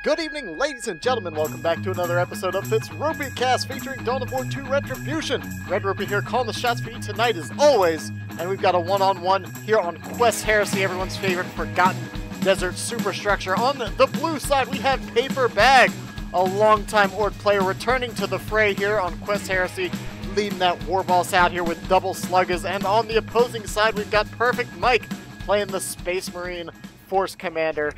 Good evening, ladies and gentlemen. Welcome back to another episode of FitzRupee Cast featuring Dawn of War 2 Retribution. Red-Rupee here calling the shots for you tonight as always. And we've got a one-on-one here on Quest Heresy, everyone's favorite forgotten desert superstructure. On the blue side, we have PaperBag, a longtime Ork player returning to the fray here on Quest Heresy, leading that war boss out here with double sluggers. And on the opposing side, we've got PerfectMike playing the Space Marine Force Commander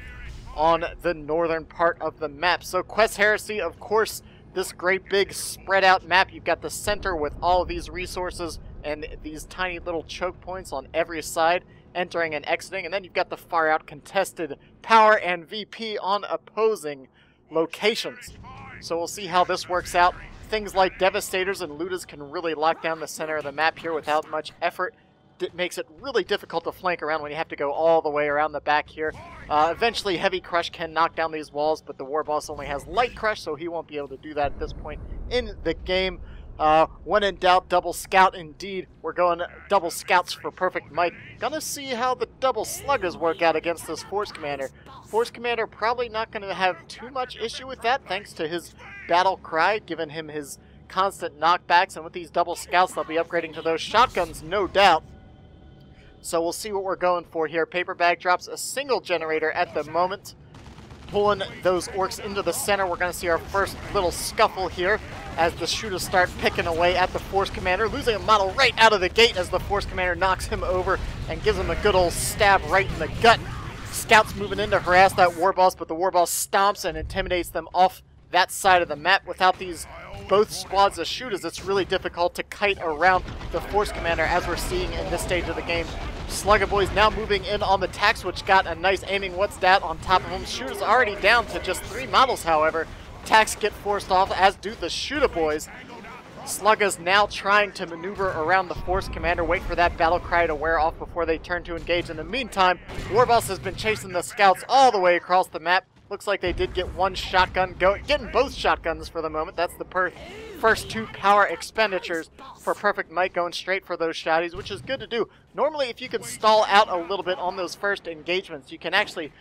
on the northern part of the map. So Quest Heresy, of course, this great big spread out map. You've got the center with all of these resources and these tiny little choke points on every side, entering and exiting, and then you've got the far out contested power and VP on opposing locations. So we'll see how this works out. Things like Devastators and Looters can really lock down the center of the map here without much effort. It makes it really difficult to flank around when you have to go all the way around the back here. Eventually, Heavy Crush can knock down these walls, but the War Boss only has Light Crush, so he won't be able to do that at this point in the game. When in doubt, double scout indeed. We're going double scouts for PerfectMike. Gonna see how the double sluggers work out against this Force Commander. Force Commander probably not going to have too much issue with that, thanks to his Battle Cry, giving him his constant knockbacks, and with these double scouts, they'll be upgrading to those shotguns, no doubt. So we'll see what we're going for here. PaperBag drops a single generator at the moment, pulling those Orks into the center. We're going to see our first little scuffle here as the shooters start picking away at the Force Commander, losing a model right out of the gate as the Force Commander knocks him over and gives him a good old stab right in the gut. Scouts moving in to harass that War Boss, but the War Boss stomps and intimidates them off that side of the map. Without these both squads of shooters, it's really difficult to kite around the Force Commander, as we're seeing in this stage of the game. Slugger Boys now moving in on the tax, which got a nice aiming what's that on top of him. Shooters already down to just 3 models, however. Tax get forced off, as do the Shooter Boys. Sluggers now trying to maneuver around the Force Commander, wait for that battle cry to wear off before they turn to engage. In the meantime, Warboss has been chasing the scouts all the way across the map. Looks like they did get one shotgun going, getting both shotguns for the moment. That's the first 2 power expenditures for PerfectMike, going straight for those shotties, which is good to do. Normally, if you can stall out a little bit on those first engagements, you can actually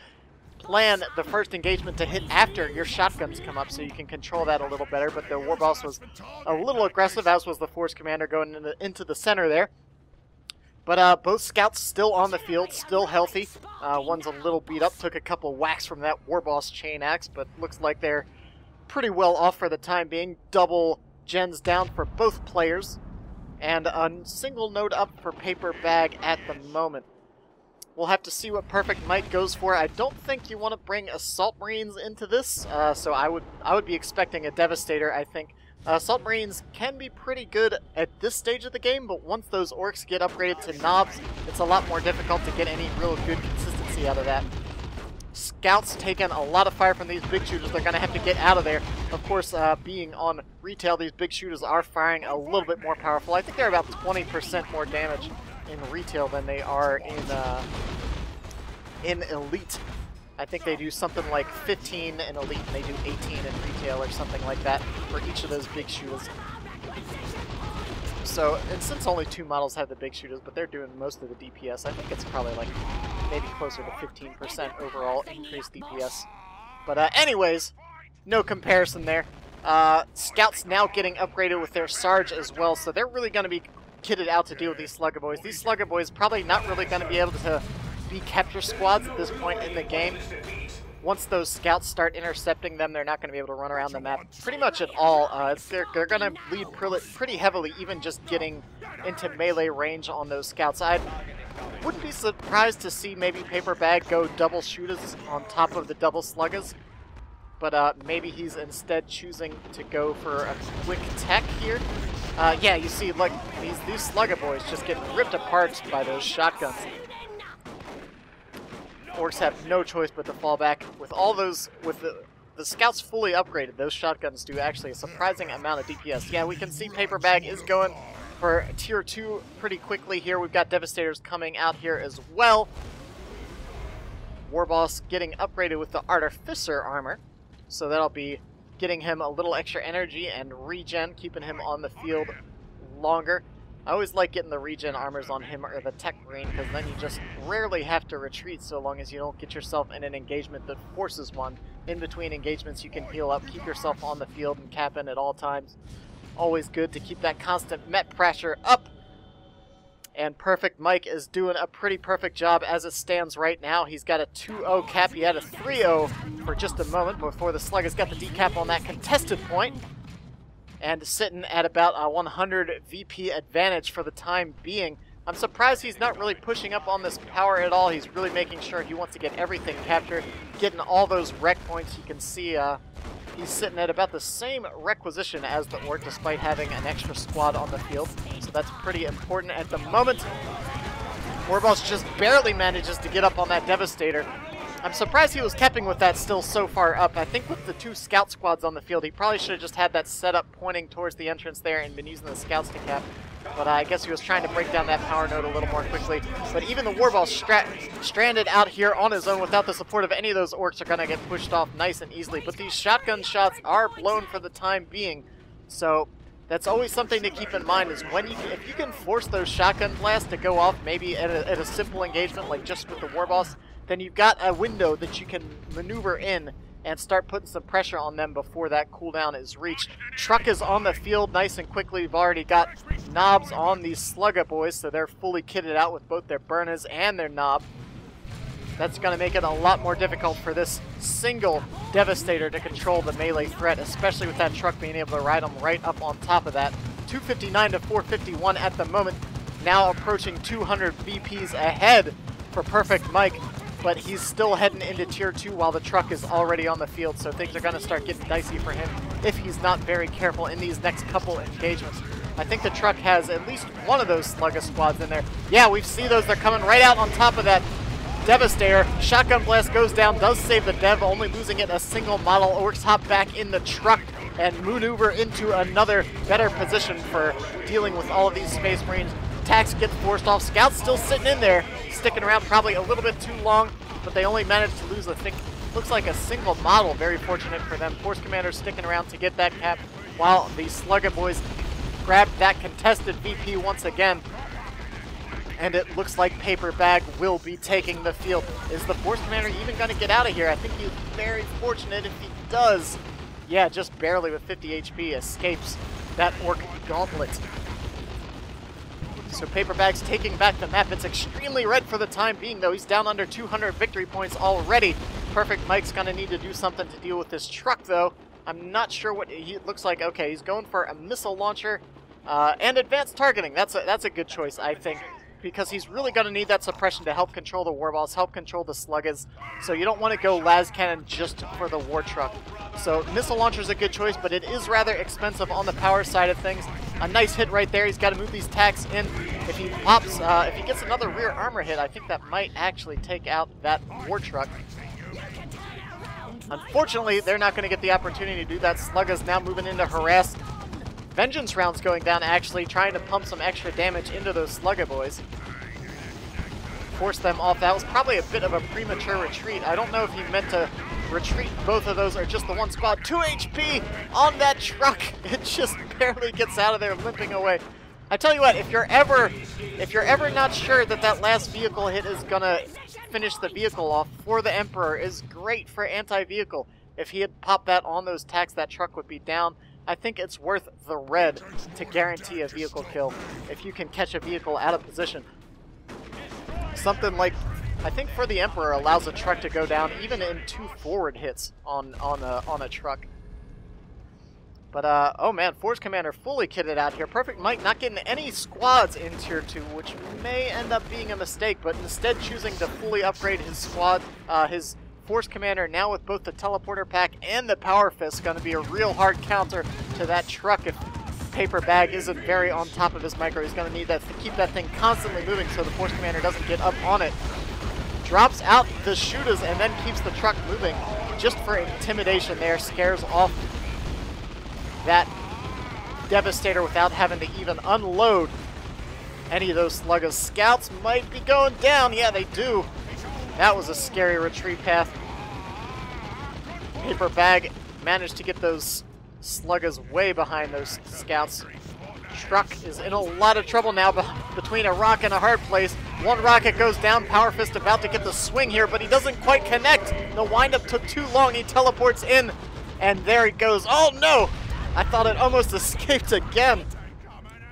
plan the first engagement to hit after your shotguns come up, so you can control that a little better. But the War Boss was a little aggressive, as was the Force Commander going into the center there. But both scouts still on the field, still healthy. One's a little beat up, took a couple whacks from that War Boss chain axe, but looks like they're pretty well off for the time being. Double gens down for both players, and a single node up for PaperBag at the moment. We'll have to see what PerfectMike goes for. I don't think you want to bring Assault Marines into this, so I would be expecting a Devastator, I think. Assault Marines can be pretty good at this stage of the game, but once those Orks get upgraded to knobs, it's a lot more difficult to get any real good consistency out of that. Scouts taking a lot of fire from these big shooters. They're going to have to get out of there. Of course, being on retail, these big shooters are firing a little bit more powerful. I think they're about 20% more damage in retail than they are in Elite. I think they do something like 15 in Elite, and they do 18 in retail or something like that for each of those big shooters. So, and since only 2 models have the big shooters, but they're doing most of the DPS, I think it's probably like maybe closer to 15% overall increased DPS. But anyways, no comparison there. Scouts now getting upgraded with their Sarge as well, so they're really going to be kitted out to deal with these Slugger Boys. These Slugger Boys probably not really going to be able to be capture squads at this point in the game. Once those scouts start intercepting them, they're not going to be able to run around the map pretty much at all. They're going to lead pretty heavily, even just getting into melee range on those scouts. I wouldn't be surprised to see maybe PaperBag go double shooters on top of the double sluggers, but maybe he's instead choosing to go for a quick tech here. Yeah, you see, like these Slugger Boys just getting ripped apart by those shotguns. Orks have no choice but to fall back. With all those, with the scouts fully upgraded, those shotguns do actually a surprising amount of DPS. Yeah, we can see PaperBag is going for tier 2 pretty quickly here. We've got Devastators coming out here as well. War Boss getting upgraded with the Artificer armor, so that'll be getting him a little extra energy and regen, keeping him on the field longer. I always like getting the regen armors on him or the tech marine, because then you just rarely have to retreat so long as you don't get yourself in an engagement that forces one. In between engagements you can heal up, keep yourself on the field and cap in at all times. Always good to keep that constant met pressure up. And PerfectMike is doing a pretty perfect job as it stands right now. He's got a 2-0 cap. He had a 3-0 for just a moment before the slug has got the decap on that contested point. And sitting at about a 100 VP advantage for the time being. I'm surprised he's not really pushing up on this power at all. He's really making sure he wants to get everything captured, getting all those rec points. You can see he's sitting at about the same requisition as the Ork, despite having an extra squad on the field. So that's pretty important at the moment. Warboss just barely manages to get up on that Devastator. I'm surprised he was keeping with that still so far up. I think with the 2 scout squads on the field, he probably should have just had that set up pointing towards the entrance there and been using the scouts to cap. But I guess he was trying to break down that power node a little more quickly. But even the Warboss stranded out here on his own without the support of any of those Orks are going to get pushed off nice and easily. But these shotgun shots are blown for the time being. So that's always something to keep in mind, is when if you can force those shotgun blasts to go off maybe at a simple engagement like just with the Warboss, then you've got a window that you can maneuver in and start putting some pressure on them before that cooldown is reached. Truck is on the field nice and quickly. We've already got knobs on these Slugger boys, so they're fully kitted out with both their burners and their knob. That's going to make it a lot more difficult for this single Devastator to control the melee threat, especially with that truck being able to ride them right up on top of that. 259 to 451 at the moment, now approaching 200 VPs ahead for PerfectMike. But he's still heading into Tier 2 while the truck is already on the field, so things are going to start getting dicey for him if he's not very careful in these next couple engagements. I think the truck has at least one of those Slugger squads in there. Yeah, we see those. They're coming right out on top of that Devastator. Shotgun blast goes down, does save the Dev, only losing it a single model. Orks hop back in the truck and maneuver into another better position for dealing with all of these Space Marines. Attacks get forced off. Scouts still sitting in there, sticking around probably a little bit too long, but they only managed to lose, I think, looks like a single model. Very fortunate for them. Force Commander sticking around to get that cap, while the Slugger boys grabbed that contested VP once again. And it looks like PaperBag will be taking the field. Is the Force Commander even going to get out of here? I think he's very fortunate if he does. Yeah, just barely with 50 HP escapes that Ork gauntlet. So PaperBag's taking back the map. It's extremely red for the time being, though. He's down under 200 victory points already. PerfectMike's going to need to do something to deal with this truck, though. I'm not sure what he looks like. Okay, he's going for a missile launcher and advanced targeting. That's a good choice, I think, because he's really going to need that suppression to help control the Warballs, help control the Sluggers. So you don't want to go las cannon just for the war truck. So missile launcher is a good choice, but it is rather expensive on the power side of things. A nice hit right there. He's got to move these tacks in. If he pops, if he gets another rear armor hit, I think that might actually take out that war truck. Unfortunately, they're not going to get the opportunity to do that. Slugger's now moving into harass. Vengeance rounds going down, actually trying to pump some extra damage into those Slugger boys. Force them off. That was probably a bit of a premature retreat. I don't know if he meant to retreat both of those or just the one squad. 2 HP on that truck. It just barely gets out of there, limping away. I tell you what, if you're ever not sure that that last vehicle hit is gonna finish the vehicle off, For the Emperor is great for anti-vehicle. If he had popped that on those tacks, that truck would be down. I think it's worth the red to guarantee a vehicle kill if you can catch a vehicle out of position. Something like, I think For the Emperor allows a truck to go down even in 2 forward hits on a truck. But, oh man, Force Commander fully kitted out here. PerfectMike not getting any squads in Tier 2, which may end up being a mistake, but instead choosing to fully upgrade his squad, his Force Commander now with both the Teleporter Pack and the Power Fist. Going to be a real hard counter to that truck if PaperBag isn't very on top of his micro. He's going to need that to keep that thing constantly moving so the Force Commander doesn't get up on it. Drops out the shooters and then keeps the truck moving just for intimidation there. Scares off that Devastator without having to even unload any of those Sluggers. Scouts might be going down. Yeah, they do. That was a scary retreat path. PaperBag managed to get those Sluggers way behind those Scouts. truck is in a lot of trouble now between a rock and a hard place. One rocket goes down. Power Fist about to get the swing here, but he doesn't quite connect. The windup took too long. He teleports in, and there he goes. Oh no! I thought it almost escaped again.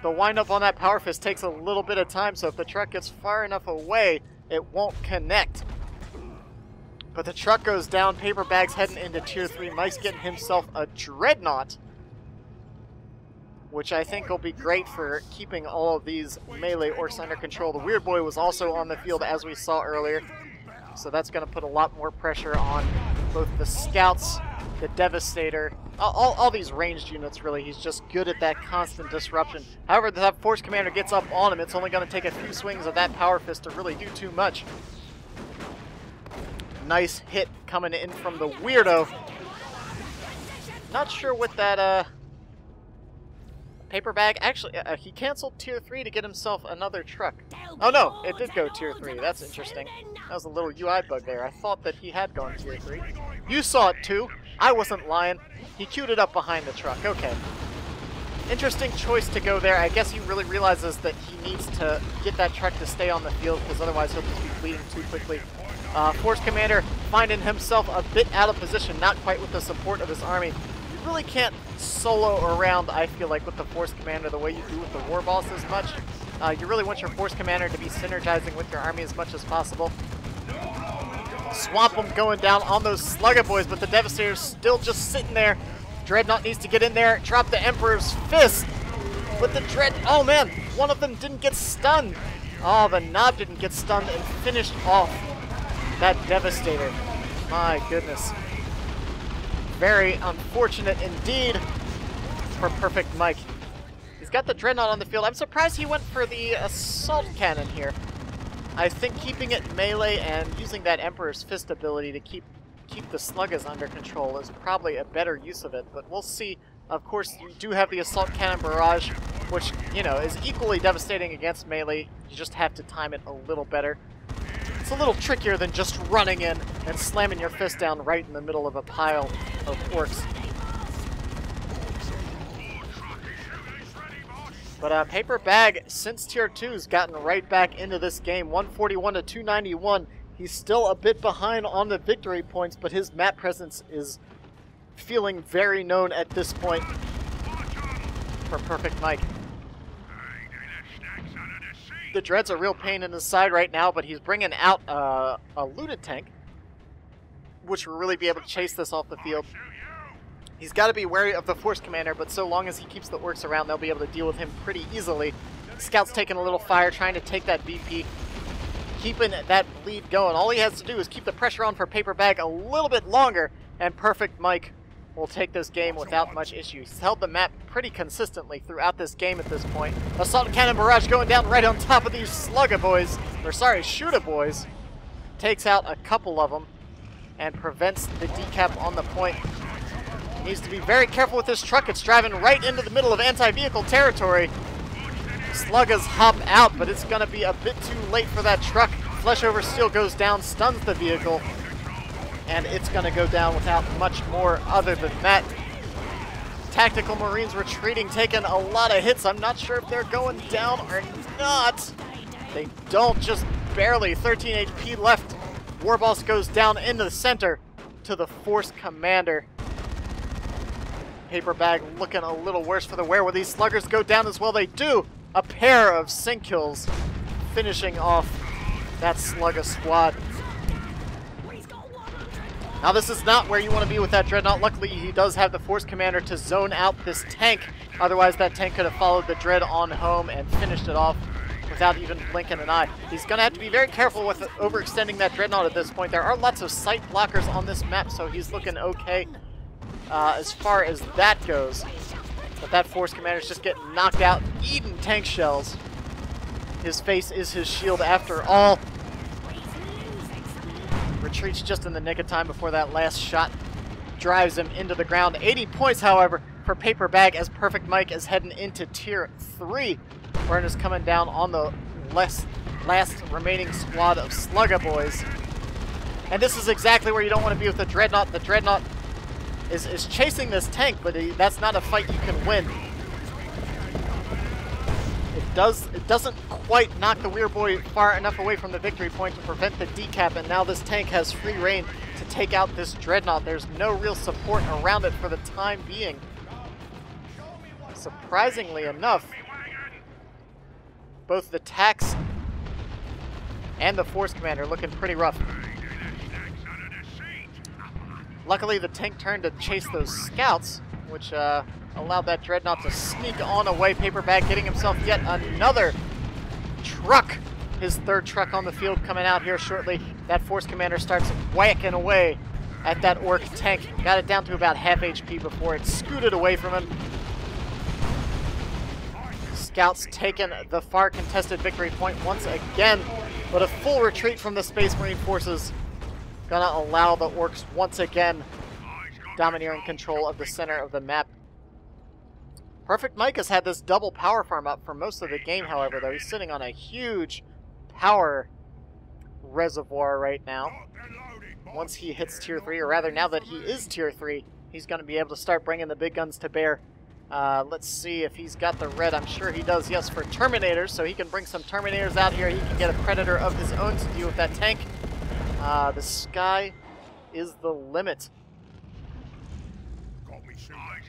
The windup on that Power Fist takes a little bit of time, so if the truck gets far enough away, it won't connect. But the truck goes down. PaperBag's heading into Tier 3. Mike's getting himself a Dreadnought, which I think will be great for keeping all of these melee orcs under control. The Weird Boy was also on the field, as we saw earlier, so that's going to put a lot more pressure on both the Scouts, the Devastator, all these ranged units, really. He's just good at that constant disruption. However, that Force Commander gets up on him. It's only going to take a few swings of that Power Fist to really do too much. Nice hit coming in from the Weirdo. Not sure what that PaperBag, actually, he canceled Tier 3 to get himself another truck. Oh no, it did go Tier 3. That's interesting. That was a little UI bug there. I thought that he had gone Tier 3. You saw it too. I wasn't lying. He queued it up behind the truck. Okay. Interesting choice to go there. I guess he really realizes that he needs to get that truck to stay on the field, because otherwise he'll just be bleeding too quickly. Force Commander finding himself a bit out of position, not quite with the support of his army. You really can't solo around, I feel like, with the Force Commander the way you do with the War Boss as much. You really want your Force Commander to be synergizing with your army as much as possible. Swamp them going down on those Slugger Boys, but the Devastator's still just sitting there. Dreadnought needs to get in there, drop the Emperor's Fist. With the oh man, one of them didn't get stunned. Oh, the Knob didn't get stunned and finished off that Devastator. My goodness. Very unfortunate indeed for PerfectMike. He's got the Dreadnought on the field. I'm surprised he went for the Assault Cannon here. I think keeping it melee and using that Emperor's Fist ability to keep the Sluggers under control is probably a better use of it, but we'll see. Of course, you do have the Assault Cannon Barrage, which, you know, is equally devastating against melee. You just have to time it a little better. It's a little trickier than just running in and slamming your fist down right in the middle of a pile of orcs. But PaperBag, since Tier 2's gotten right back into this game, 141 to 291. He's still a bit behind on the victory points, but his map presence is feeling very known at this point for PerfectMike. The Dread's a real pain in the side right now, but he's bringing out a looted tank, which will really be able to chase this off the field. He's got to be wary of the Force Commander, but so long as he keeps the orcs around, they'll be able to deal with him pretty easily. Scout's taking a little fire, trying to take that VP, keeping that bleed going. All he has to do is keep the pressure on for PaperBag a little bit longer, and PerfectMike will take this game without much issue. He's held the map pretty consistently throughout this game at this point. Assault Cannon Barrage going down right on top of these Slugger Boys, or sorry, Shooter Boys. Takes out a couple of them and prevents the decap on the point. He needs to be very careful with this truck. It's driving right into the middle of anti-vehicle territory. Sluggers hop out, but it's going to be a bit too late for that truck. Flesh over Steel goes down, stuns the vehicle, and it's going to go down without much more other than that. Tactical Marines retreating, taking a lot of hits. I'm not sure if they're going down or not. They don't, just barely. 13 HP left. Warboss goes down into the center to the Force Commander. PaperBag looking a little worse for the wear. Will these Sluggers go down as well? They do. A pair of sync kills finishing off that Slugger squad. Now this is not where you want to be with that Dreadnought. Luckily he does have the Force Commander to zone out this tank. Otherwise that tank could have followed the Dread on home and finished it off without even blinking an eye. He's going to have to be very careful with overextending that Dreadnought at this point. There are lots of sight blockers on this map, so he's looking okay as far as that goes. But that Force Commander's just getting knocked out, eating tank shells. His face is his shield after all. Retreats just in the nick of time before that last shot drives him into the ground. 80 points, however, for PaperBag as PerfectMike is heading into Tier 3. Burn is coming down on the last remaining squad of Slugger Boys. And this is exactly where you don't want to be with the Dreadnought. The Dreadnought is chasing this tank, but that's not a fight you can win. doesn't quite knock the Weird Boy far enough away from the victory point to prevent the decap, and now this tank has free reign to take out this Dreadnought. There's no real support around it for the time being. Surprisingly enough, both the Tax and the Force Commander looking pretty rough. Luckily, the tank turned to chase those scouts, which allowed that Dreadnought to sneak on away. PaperBag getting himself yet another truck. His third truck on the field coming out here shortly. That Force Commander starts whacking away at that Ork tank. Got it down to about half HP before it scooted away from him. Scouts taking the far contested victory point once again, but a full retreat from the Space Marine forces gonna allow the Orks once again domineering control of the center of the map. PerfectMike has had this double power farm up for most of the game, however, though. He's sitting on a huge power reservoir right now. Once he hits tier 3, or rather now that he is tier 3, he's going to be able to start bringing the big guns to bear. Let's see if he's got the red. I'm sure he does, yes, for Terminators, so he can bring some Terminators out here. He can get a Predator of his own to deal with that tank. The sky is the limit.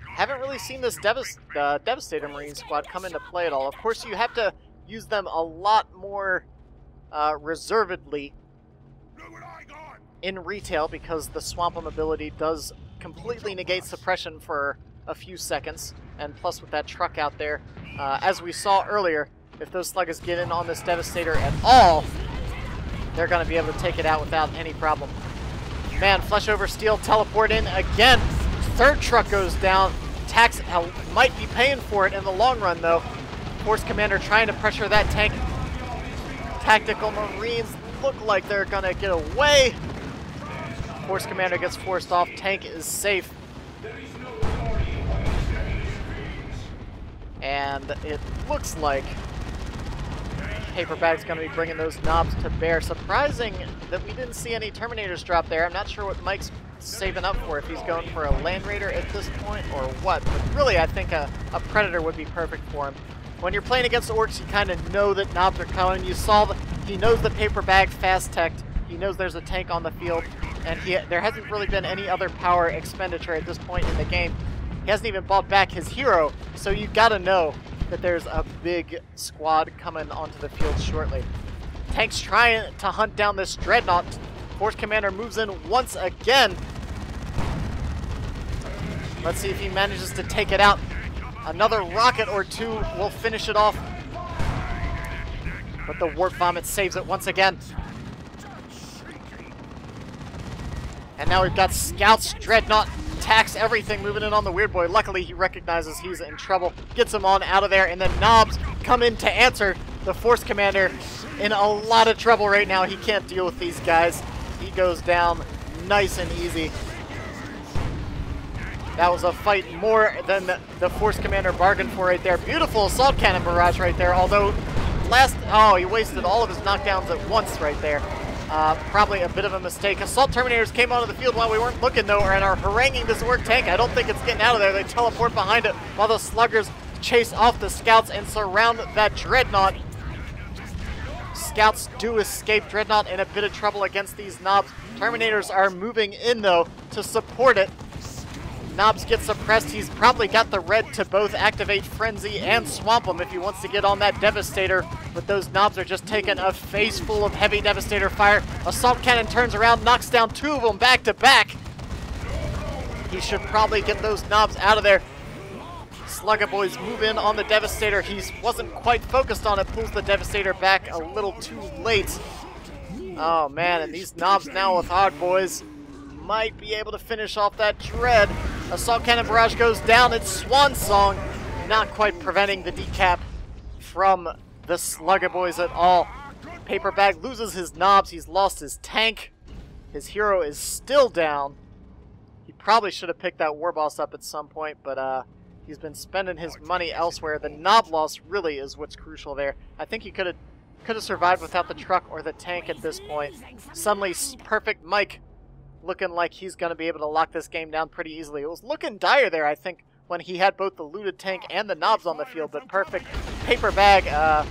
Haven't really seen this Devastator Marine squad come into play at all. Of course, you have to use them a lot more reservedly in retail because the Swamp 'em ability does completely negate suppression for a few seconds. And plus with that truck out there, as we saw earlier, if those sluggers get in on this Devastator at all, they're going to be able to take it out without any problem. Man, Flesh over Steel teleport in again. Third truck goes down. Tax might be paying for it in the long run, though. Force Commander trying to pressure that tank. Tactical Marines look like they're going to get away. Force Commander gets forced off. Tank is safe. And it looks like PaperBag's going to be bringing those knobs to bear. Surprising that we didn't see any Terminators drop there. I'm not sure what Mike's saving up for, if he's going for a Land Raider at this point or what. But really, I think a Predator would be perfect for him. When you're playing against the Orks, you kind of know that knobs are coming. You saw that he knows the PaperBag fast-teched. He knows there's a tank on the field. And there hasn't really been any other power expenditure at this point in the game. He hasn't even bought back his hero. So you got to know that there's a big squad coming onto the field shortly. Tank's trying to hunt down this Dreadnought. Force Commander moves in once again. Let's see if he manages to take it out. Another rocket or two will finish it off. But the Warp Vomit saves it once again. And now we've got Scouts, Dreadnought, Tax, everything moving in on the Weird Boy. Luckily, he recognizes he's in trouble. Gets him on out of there, and then Knobs come in to answer. The Force Commander in a lot of trouble right now. He can't deal with these guys. He goes down nice and easy. That was a fight more than the Force Commander bargained for right there. Beautiful Assault Cannon barrage right there, although he wasted all of his knockdowns at once right there. Probably a bit of a mistake. Assault Terminators came onto the field while we weren't looking, though, and are haranguing this Ork tank. I don't think it's getting out of there. They teleport behind it while the Sluggers chase off the Scouts and surround that Dreadnought. Scouts do escape. Dreadnought in a bit of trouble against these knobs. Terminators are moving in, though, to support it. Knobs gets suppressed. He's probably got the red to both activate Frenzy and swamp him if he wants to get on that Devastator. But those knobs are just taking a face full of heavy Devastator fire. Assault Cannon turns around, knocks down two of them back to back. He should probably get those knobs out of there. Slugger Boys move in on the Devastator. He wasn't quite focused on it, pulls the Devastator back a little too late. Oh man, and these knobs now with Hard Boys might be able to finish off that Dread. Assault Cannon barrage goes down. It's Swan Song, not quite preventing the decap from the Slugger Boys at all. PaperBag loses his knobs. He's lost his tank. His hero is still down. He probably should have picked that Warboss up at some point, but he's been spending his money elsewhere. The knob loss really is what's crucial there. I think he could have survived without the truck or the tank at this point. Suddenly, PerfectMike looking like he's going to be able to lock this game down pretty easily. It was looking dire there, I think, when he had both the looted tank and the knobs on the field, but Perfect PaperBag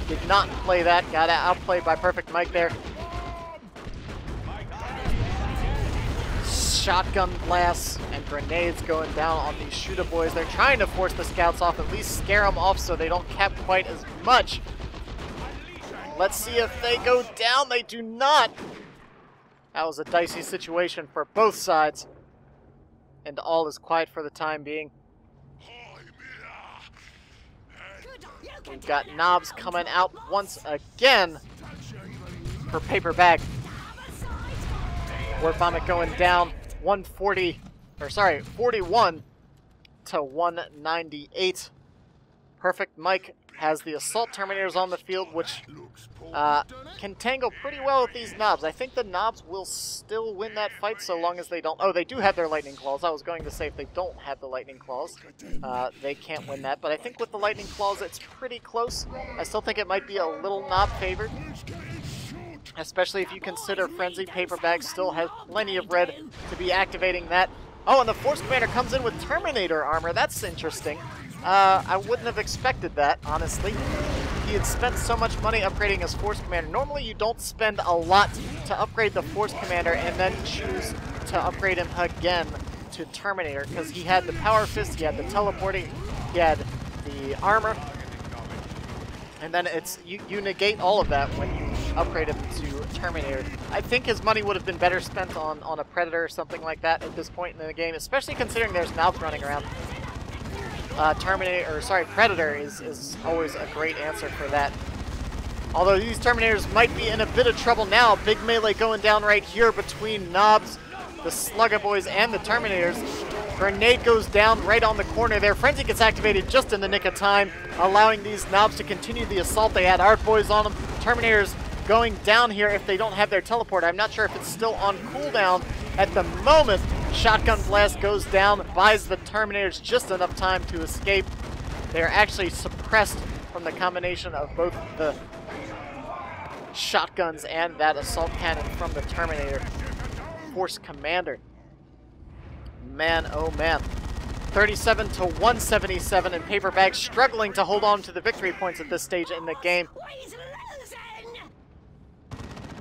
did not play that. Got outplayed by PerfectMike there. Shotgun blasts and grenades going down on these shooter boys. They're trying to force the scouts off, at least scare them off so they don't cap quite as much. Let's see if they go down. They do not. That was a dicey situation for both sides. And all is quiet for the time being. We've got knobs coming out once again for PaperBag. Word Vomit going down 41 to 198. PerfectMike has the Assault Terminators on the field, which can tangle pretty well with these knobs. I think the knobs will still win that fight so long as they don't... Oh, they do have their Lightning Claws. I was going to say if they don't have the Lightning Claws, they can't win that. But I think with the Lightning Claws, it's pretty close. I still think it might be a little knob favored, especially if you consider Frenzy. PaperBag still has plenty of red to be activating that. Oh, and the Force Commander comes in with Terminator armor. That's interesting. I wouldn't have expected that, honestly. He had spent so much money upgrading his Force Commander. Normally you don't spend a lot to upgrade the Force Commander and then choose to upgrade him again to Terminator, because he had the Power Fist, he had the teleporting, he had the armor, and then it's you negate all of that when you upgrade him to Terminator. I think his money would have been better spent on a Predator or something like that at this point in the game, especially considering there's mouths running around. Predator is always a great answer for that. Although these Terminators might be in a bit of trouble now. Big melee going down right here between Knobs, the Slugger Boys, and the Terminators. Grenade goes down right on the corner there. Frenzy gets activated just in the nick of time, allowing these Knobs to continue the assault. They had Art Boys on them. Terminators going down here if they don't have their teleport. I'm not sure if it's still on cooldown at the moment. Shotgun Blast goes down, buys the Terminators just enough time to escape. They're actually suppressed from the combination of both the shotguns and that assault cannon from the Terminator Force Commander. Man, oh man. 37 to 177, and PaperBag struggling to hold on to the victory points at this stage in the game.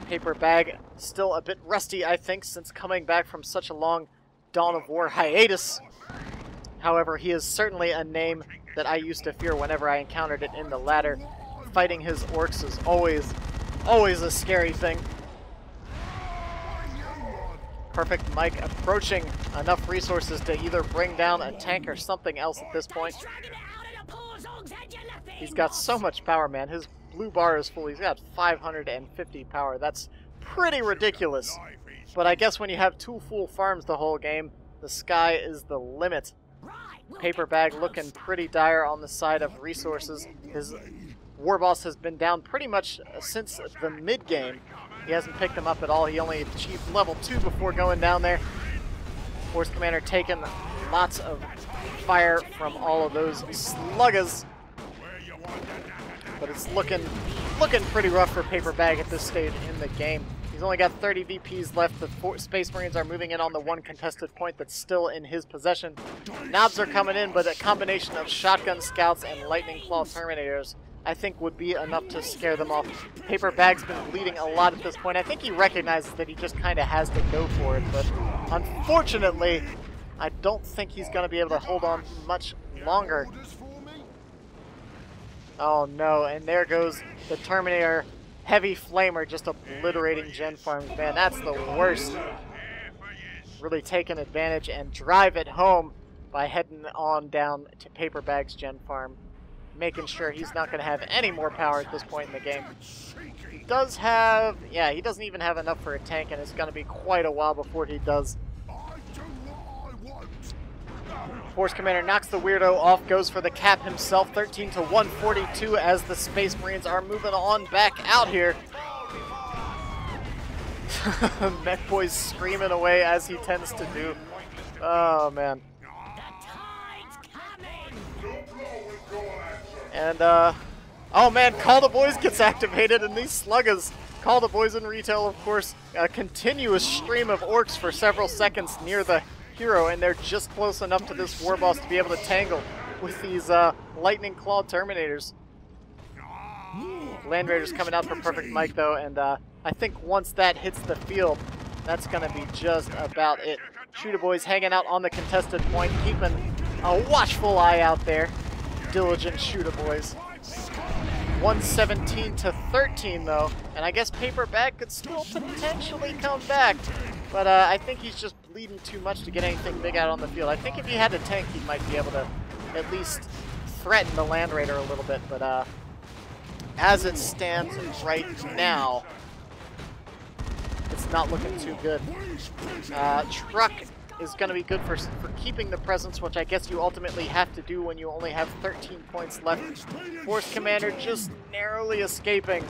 PaperBag still a bit rusty, I think, since coming back from such a long Dawn of War hiatus. However, he is certainly a name that I used to fear whenever I encountered it in the ladder. Fighting his Orks is always a scary thing. PerfectMike approaching enough resources to either bring down a tank or something else at this point. He's got so much power, man. His blue bar is full. He's got 550 power. That's pretty ridiculous. But I guess when you have two full farms the whole game, the sky is the limit. PaperBag looking pretty dire on the side of resources. His War Boss has been down pretty much since the mid-game. He hasn't picked them up at all. He only achieved level 2 before going down there. Force Commander taking lots of fire from all of those sluggers. But it's looking pretty rough for PaperBag at this stage in the game. He's only got 30 VPs left. The Space Marines are moving in on the one contested point that's still in his possession. Knobs are coming in, but a combination of Shotgun Scouts and Lightning Claw Terminators, I think, would be enough to scare them off. PaperBag's been bleeding a lot at this point. I think he recognizes that he just kind of has to go for it, but unfortunately, I don't think he's going to be able to hold on much longer. Oh no, and there goes the Terminator Heavy Flamer, just obliterating gen farms. Man, that's the worst. Really taking advantage and drive it home by heading on down to PaperBag's gen farm, making sure he's not going to have any more power at this point in the game. He does have, yeah, he doesn't even have enough for a tank, and it's going to be quite a while before he does. Force Commander knocks the weirdo off, goes for the cap himself, 13 to 142 as the Space Marines are moving on back out here. Mech Boy's screaming away as he tends to do. Oh, man. And, oh man, Call the Boys gets activated, and these sluggers, Call the Boys in retail, of course, a continuous stream of Orks for several seconds near the hero, and they're just close enough to this War Boss to be able to tangle with these lightning claw Terminators. Land Raider's coming out for PerfectMike though, and I think once that hits the field, that's going to be just about it. Shooter Boys hanging out on the contested point, keeping a watchful eye out there. Diligent Shooter Boys. 117 to 13 though, and I guess PaperBag could still potentially come back, but I think he's just bleeding too much to get anything big out on the field. I think if he had a tank, he might be able to at least threaten the Land Raider a little bit, but as it stands right now, it's not looking too good. Truck is going to be good for keeping the presence, which I guess you ultimately have to do when you only have 13 points left. Force Commander just narrowly escaping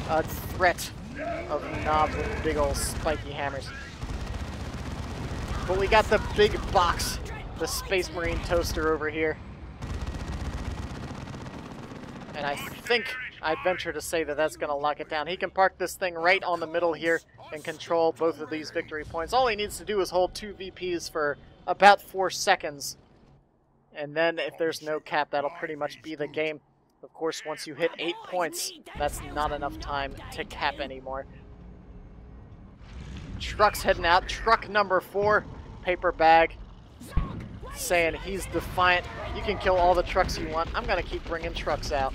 a threat of knobs with big old spiky hammers. But we got the big box, the Space Marine Toaster over here. And I think I'd venture to say that that's going to lock it down. He can park this thing right on the middle here and control both of these victory points. All he needs to do is hold 2 VPs for about 4 seconds. And then if there's no cap, that'll pretty much be the game. Of course, once you hit 8 points, that's not enough time to cap anymore. Truck's heading out. Truck number 4, PaperBag, saying he's defiant. You can kill all the trucks you want. I'm going to keep bringing trucks out.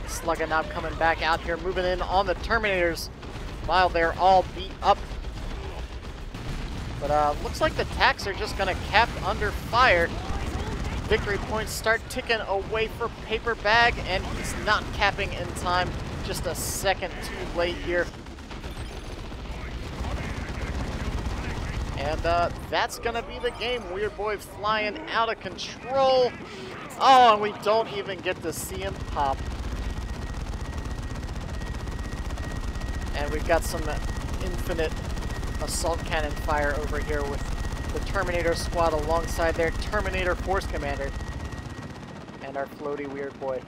Slugganob coming back out here, moving in on the Terminators while they're all beat up. But looks like the tacks are just going to cap under fire. Victory points start ticking away for PaperBag, and he's not capping in time. Just a second too late here. And that's going to be the game. Weird Boy flying out of control. Oh, and we don't even get to see him pop. And we've got some infinite assault cannon fire over here with the Terminator squad alongside their Terminator Force Commander and our floaty Weird Boy.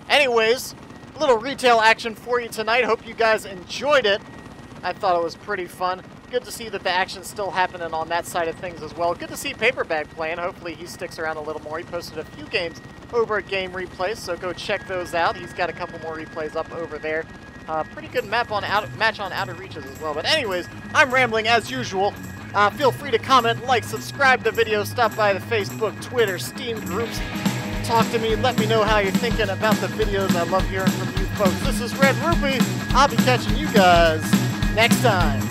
Anyways, a little retail action for you tonight. Hope you guys enjoyed it. I thought it was pretty fun. Good to see that the action's still happening on that side of things as well. Good to see PaperBag playing. Hopefully he sticks around a little more. He posted a few games over at Game Replays, so go check those out. He's got a couple more replays up over there. Pretty good match on Outer Reaches as well. But anyways, I'm rambling as usual. Feel free to comment, like, subscribe to the video, stop by the Facebook, Twitter, Steam groups. Talk to me, let me know how you're thinking about the videos. I love hearing from you folks. This is Red-Rupee. I'll be catching you guys next time.